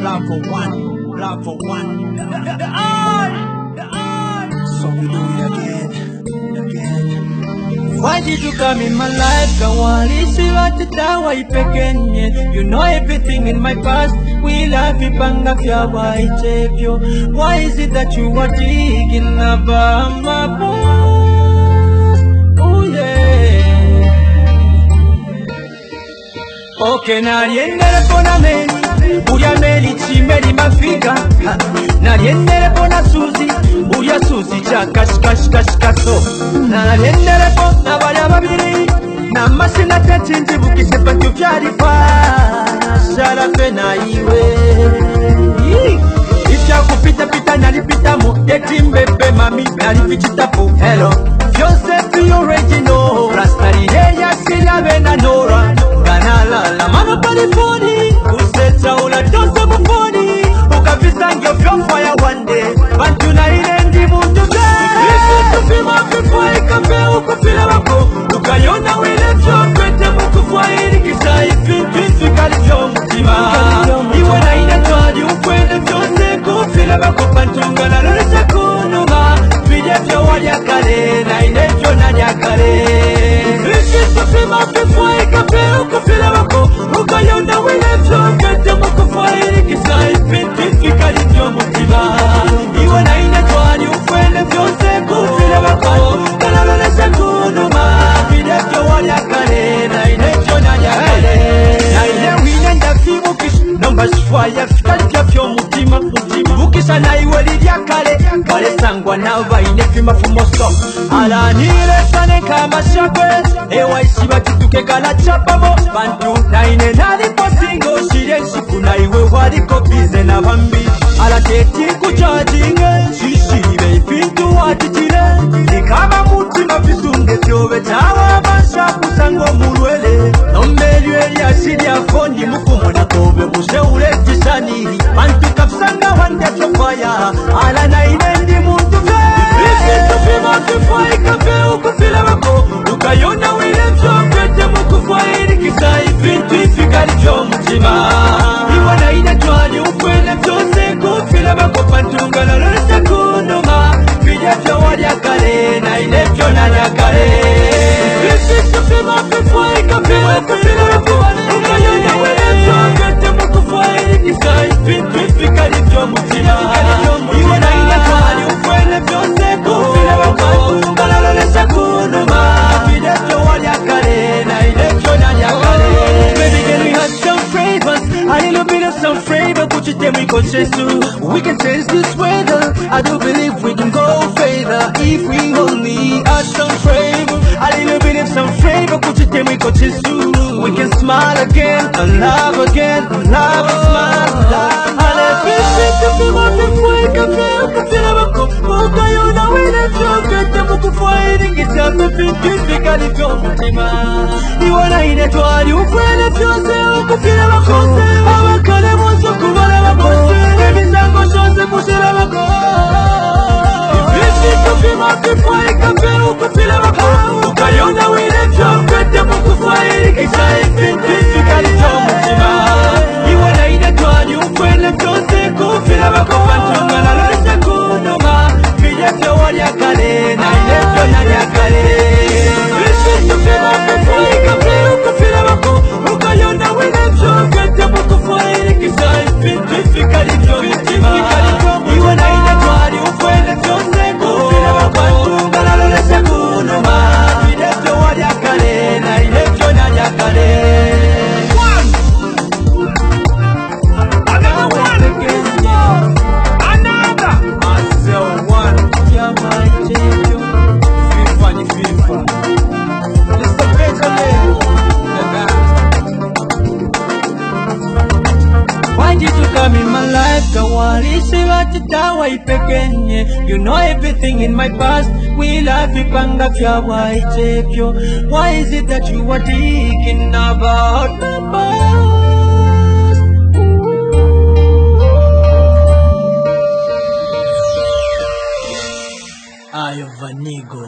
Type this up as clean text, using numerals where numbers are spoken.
love for one, love for one. The eye. So we do it again. Why did you come in my life? You know everything in my past. We love you, banga fya waitepyo. Why is it that you are digging about my past? Oh yeah. Okay, naliendele pona meli, uya meli chimeli mafiga. Naliendele pona Suzi, uya Suzi cha kaso. Naliendele pona baya babiri, na masina tatinti bukise patu vyarifa. Sharafe na iwe Ifya kupita pita nalipita mo Eti mbebe mami nalipichita po Hello Joseph you already know Rastari heya sila vena nora Ganala mama palifoni Useta ula dosa bufoni Ukavisa ngyo fire one day Bantu na ilendi mundu be Isi tufima fifwa ikape ukufila wako Ukayona wile chokwete mukufwa ilikisa Ifikali vyo Iwe na inatwadi ukwele vyose kufila bako pantunga na lulisa kunuma Vide vyo waliakale na inevyo na nyakale Ikiso fima fifwa ikape ukufila bako Ukayona wile vyo kete mukufwa ilikisa Ifikali vyo mutima Iwe na inatwadi ukwele vyose kufila bako na lulisa kunuma Vide vyo waliakale na inevyo na nyakale Nombashfaya fikali vyo mutima Bukisha na iwe lidia kale Kale sangwa na vaine fima fumoso Alanire sane kama shakwe Ewa ishiba tituke kala chapamo Bantu na ine nalipo singo Shire shiku na iwe waliko bize na bambi Ala teti kuchajinge Shishiribe ifintu watitire Nikama mutima visunge vyobe Tawa basha kusango mulwele Nombeli weli asili ya fondi Mukumu na kobe bushe uleti saniri Bantu kapsanga wande chofaya Ala na inendi mundu ve Ifisi tufima kifwa ikafe ukufila wako Ukayona wile mchokete mukufwa ilikisa Ifintu ifikali vyo mtima Iwa na inatwali ukwele vyose kufila wako Pantunga na lulisa kunuma Vide vyo waliakale na inevyo na nyakale Ifisi tufima kifwa ikafe ukufila wako Ukayona wile mchokete mukufwa ilikisa Ifintu ifikali vyo mtima Iwa na inatwali ukwele vyose kufila wako Pantunga na lulisa kunuma Vide vyo waliakale na inevyo na nyakale Baby girl we had some flavors A little bit of some flavor Put your damn we can chase through We can taste this weather I do believe we can go further If we only add some flavor A little bit of some flavor Put your damn we can chase through We can smile again and laugh again Laugh and smile I love you shit to be my big boy Kafila wako Ukayona wile chokete mukufwa ilikisa Ifintu ifikali vyo mtima Iwa na inatwali ukwele vyose ukufila wako Awakale mozo kubala wako Ebisango shose kushila wako Ifisi tufima kifwa ikafe ukufila wako Ukayona wile chokete mukufwa ilikisa Ifintu ifikali vyo mtima Iwa na inatwali ukwele vyose kufila wako Pantunga na lulisa kunuma Vide vyo waliakale na inevyo na nyakale Ifisi tufima kifwa ikafe ukufila wako Ukayona wile chokete mukufwa ilikisa Ifintu ifikali vyo mtima Iwe na inatwali ukwele vyose kufila wako Pantunga na lulisa kunuma Vide vyo waliakale na inevyo na nyakale Why did you come in my life? You know everything in my past. We love you, banga fya waitepyo. Why is it that you are thinking about the past? Ayo Vanigo.